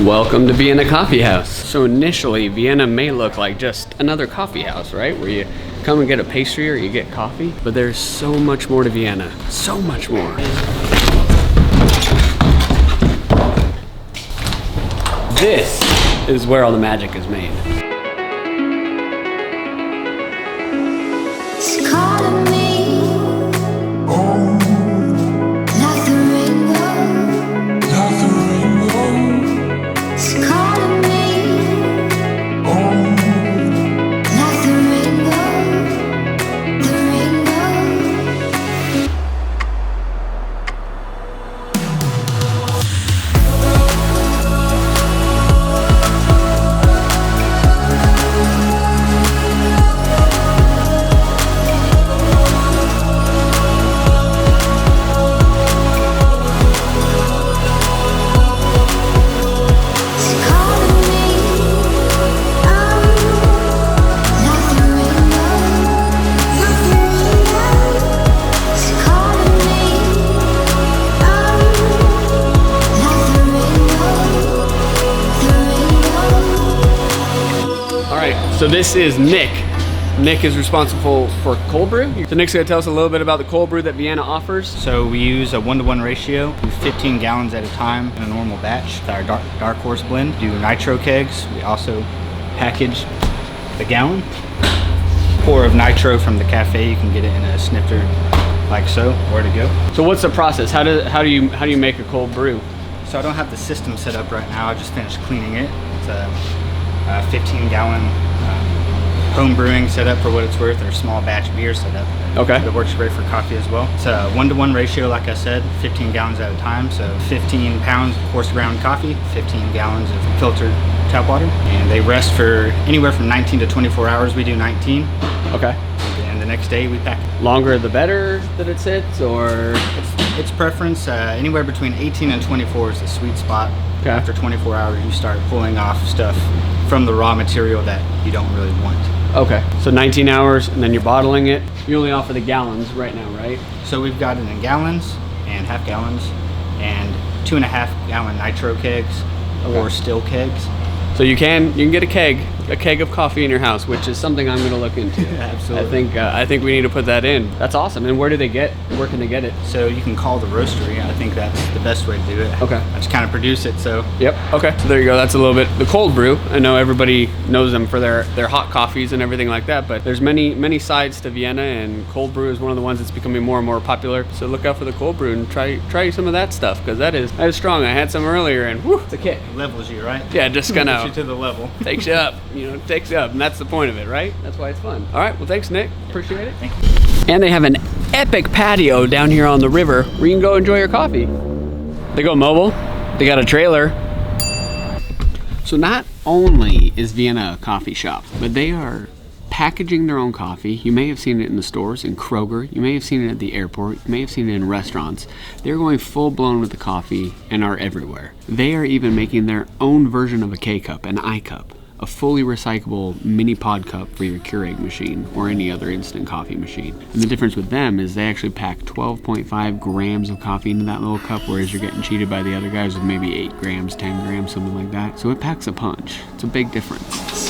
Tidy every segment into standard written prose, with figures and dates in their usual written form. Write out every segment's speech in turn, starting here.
Welcome to Vienna Coffee House. So initially, Vienna may look like just another coffee house, right? Where you come and get a pastry or you get coffee. But there's so much more to Vienna. So much more. This is where all the magic is made. So this is Nick. Nick is responsible for cold brew. So Nick's gonna tell us a little bit about the cold brew that Vienna offers. So we use a 1-to-1 ratio, 15 gallons at a time in a normal batch. It's our dark horse blend. We do nitro kegs. We also package the gallon. Pour of nitro from the cafe. You can get it in a snifter like so, where to go. So what's the process? How do you make a cold brew? So I don't have the system set up right now. I just finished cleaning it. It's a 15 gallon home brewing setup for what it's worth, or small batch beer setup. Okay. It works great for coffee as well. It's a 1-to-1 ratio, like I said, 15 gallons at a time. So 15 pounds of coarse ground coffee, 15 gallons of filtered tap water. And they rest for anywhere from 19 to 24 hours. We do 19. Okay. And the next day we pack it. Longer the better that it sits, or? It's preference. Anywhere between 18 and 24 is the sweet spot. Okay. After 24 hours, you start pulling off stuff from the raw material that you don't really want. Okay, so 19 hours, and then you're bottling it. You only offer the gallons right now, right? So we've got it in gallons and half gallons and 2.5 gallon nitro kegs, or still kegs. So you can get a keg of coffee in your house, which is something I'm going to look into. Absolutely. I think we need to put that in. That's awesome. And where can they get it? So you can call the roastery. I think that's the best way to do it. Okay. I just kind of produce it, so. Yep. Okay. So there you go. That's a little bit the cold brew. I know everybody knows them for their hot coffees and everything like that, but there's many sides to Vienna, and cold brew is one of the ones that's becoming more and more popular. So look out for the cold brew and try some of that stuff, because that is strong. I had some earlier, and whew, it's a kick. It levels you, right? Yeah, just kind of to the level. takes you up, and that's the point of it, right? That's why it's fun. All right, well, thanks, Nick. Appreciate it. Thank you. And they have an epic patio down here on the river where you can go enjoy your coffee. They go mobile. They got a trailer. So not only is Vienna a coffee shop, but they are packaging their own coffee. You may have seen it in the stores, in Kroger. You may have seen it at the airport. You may have seen it in restaurants. They're going full blown with the coffee and are everywhere. They are even making their own version of a K-cup, an I-cup, a fully recyclable mini pod cup for your Keurig machine or any other instant coffee machine. And the difference with them is they actually pack 12.5 grams of coffee into that little cup, whereas you're getting cheated by the other guys with maybe 8 grams, 10 grams, something like that. So it packs a punch. It's a big difference.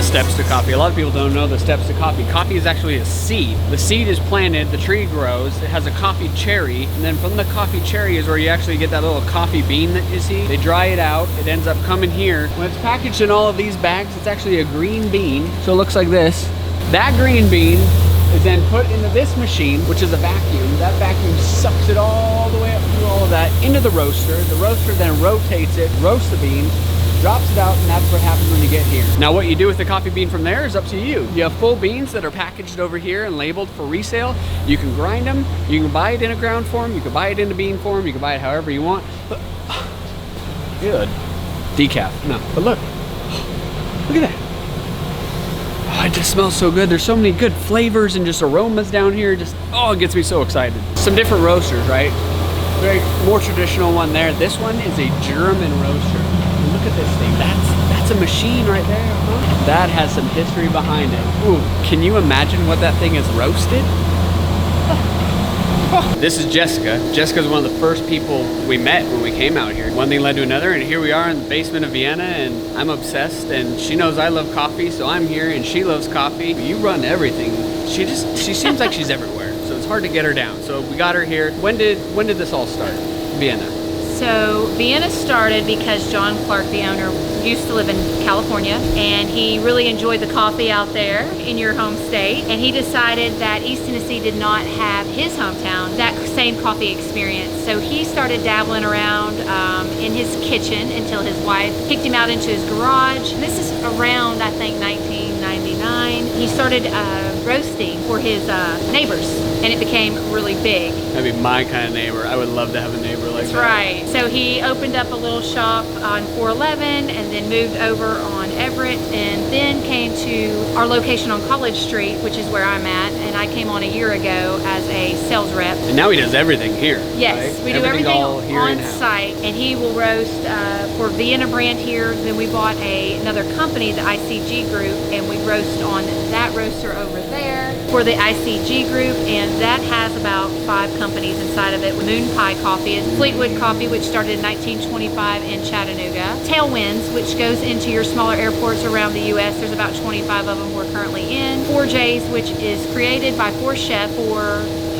the steps to coffee. A lot of people don't know the steps to coffee. Coffee is actually a seed. The seed is planted, the tree grows, it has a coffee cherry, and then from the coffee cherry is where you actually get that little coffee bean that you see. They dry it out, it ends up coming here. When it's packaged in all of these bags, it's actually a green bean, so it looks like this. That green bean is then put into this machine, which is a vacuum. That vacuum sucks it all the way up through all of that into the roaster. The roaster then rotates it, roasts the beans, drops it out, and that's what happens when you get here. Now what you do with the coffee bean from there is up to you. You have full beans that are packaged over here and labeled for resale. You can grind them, you can buy it in a ground form, you can buy it in a bean form, you can buy it however you want. But, good. Decaf, no, but look at that. Oh, it just smells so good. There's so many good flavors and just aromas down here. Just, oh, it gets me so excited. Some different roasters, right? Very more traditional one there. This one is a German roaster. Look at this thing. That's a machine right there. Huh? That has some history behind it. Ooh, can you imagine what that thing is roasted? This is Jessica. Jessica's one of the first people we met when we came out here. One thing led to another, and here we are in the basement of Vienna, and I'm obsessed, and she knows I love coffee, so I'm here, and she loves coffee. You run everything. She seems like she's everywhere, so it's hard to get her down. So we got her here. When did this all start? Vienna. So Vienna started because John Clark, the owner, used to live in California, and he really enjoyed the coffee out there in your home state, and he decided that East Tennessee did not have his hometown that same coffee experience. So he started dabbling around in his kitchen until his wife kicked him out into his garage. And this is around, I think, 1999. He started roasting for his neighbors, and it became really big. That'd be my kind of neighbor. I would love to have a neighbor like That's that. right. So he opened up a little shop on 411 and then moved over on Everett, and then came to our location on College Street, which is where I'm at, and I came on a year ago as a sales rep. And now he does everything here. Yes, right? we do everything all here on in-house. site, and he will roast for Vienna brand here. Then we bought another company, the ICG Group, and we roast on that roaster over there for the ICG Group, and that has about 5 companies inside of it. Moon Pie Coffee is Fleetwood Coffee, which started in 1925 in Chattanooga. Tailwinds, which goes into your smaller airports around the U.S. There's about 25 of them we're currently in. 4J's, which is created by 4 chefs for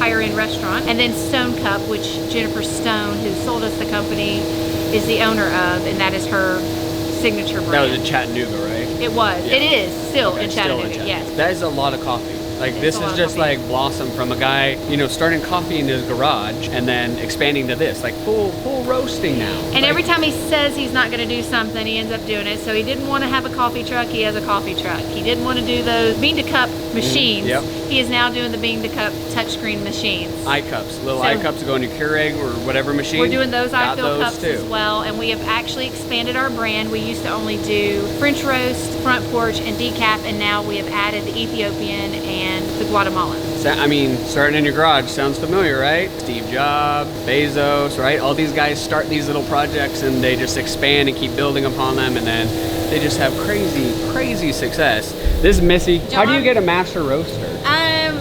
higher-end restaurant. And then Stone Cup, which Jennifer Stone, who sold us the company, is the owner of, and that is her signature brand. That was in Chattanooga, right? It was. Yeah. It is still Okay, in still Chattanooga, yes. That is a lot of coffee. Like It's this a lot is of just coffee. like blossom from a guy, starting coffee in his garage and then expanding to this, like full roasting now. And Like, every time he says he's not going to do something, he ends up doing it. So he didn't want to have a coffee truck, he has a coffee truck. He didn't want to do those bean to cup machines. Yep. He is now doing the bean to cup touchscreen machines. iCups, little So- iCups to go in your Keurig or whatever machine. We're doing those Got I-fill those cups too. as well, and we have actually expanded our brand. We used to only do French roast, front porch, and decaf, and now we have added the Ethiopian and the Guatemalan. Starting in your garage sounds familiar, right? Steve Jobs, Bezos, right? All these guys start these little projects and they just expand and keep building upon them, and then they just have crazy success. This is Missy. How do you John? get a master roaster?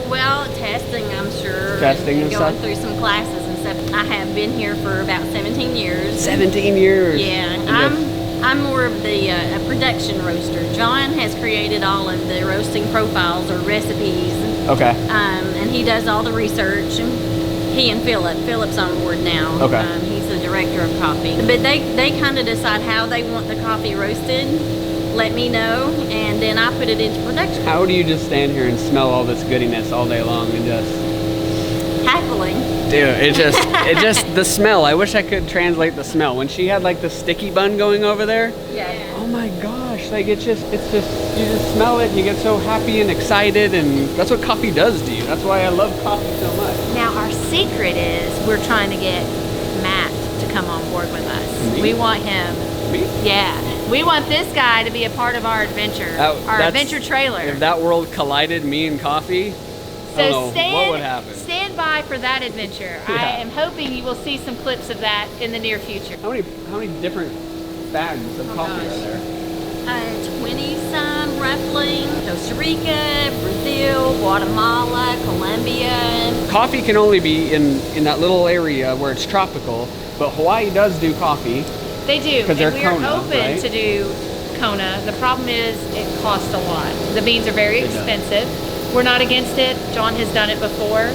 Well, testing, I'm sure. Testing and going stuff? through some classes and stuff. I have been here for about 17 years. 17 years. Yeah, And I'm more of the a production roaster. John has created all of the roasting profiles or recipes, Okay. and he does all the research. And he and Philip's on board now. Okay. He's the director of coffee. But they kind of decide how they want the coffee roasted. Let me know, and then I put it into production. How do you just stand here and smell all this goodiness all day long and just... Happily. Dude, it just, the smell. I wish I could translate the smell. When she had like the sticky bun going over there, Yeah. oh my gosh, like you just smell it and you get so happy and excited, and that's what coffee does to you. That's why I love coffee so much. Now our secret is we're trying to get Matt to come on board with us. Me? We want him. Me? Yeah. We want this guy to be a part of our adventure, our That's- adventure trailer. If that world collided, me and coffee, I don't know what would happen. Stand by for that adventure. Yeah. I am hoping you will see some clips of that in the near future. How many different bags of coffee gosh. are there? 20 some roughly. Costa Rica, Brazil, Guatemala, Colombia. Coffee can only be in that little area where it's tropical, but Hawaii does do coffee. They do, 'Cause they're and we are Kona, open right? to do Kona. The problem is it costs a lot. The beans are very expensive. We're not against it. John has done it before.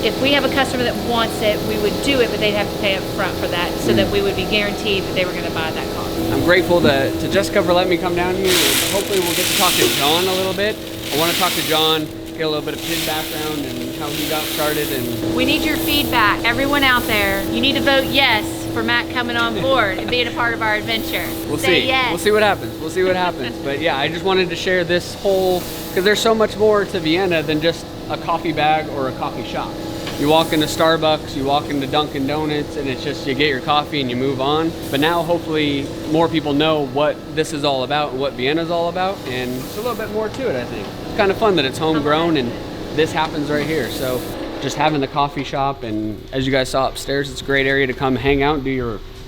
If we have a customer that wants it, we would do it, but they'd have to pay up front for that so that we would be guaranteed that they were going to buy that coffee. I'm grateful to Jessica for letting me come down here, and hopefully we'll get to talk to John a little bit. I want to talk to John, get a little bit of his background and how he got started. And we need your feedback. Everyone out there, you need to vote yes for Matt coming on board and being a part of our adventure. We'll Say see. yes. We'll see what happens. We'll see what happens. But yeah, I just wanted to share this whole, because there's so much more to Vienna than just a coffee bag or a coffee shop. You walk into Starbucks, you walk into Dunkin' Donuts, and it's just you get your coffee and you move on. But now hopefully more people know what this is all about and what Vienna's all about, and there's a little bit more to it, I think. It's kind of fun that it's homegrown and this happens right here. So just having the coffee shop, and as you guys saw upstairs, it's a great area to come hang out and do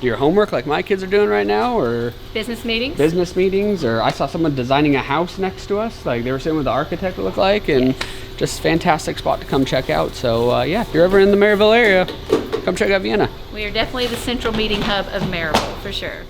your homework like my kids are doing right now, or business meetings, or I saw someone designing a house next to us, like they were sitting with the architect, it looked like, and just fantastic spot to come check out. So yeah, if you're ever in the Maryville area, come check out Vienna. We are definitely the central meeting hub of Maryville for sure.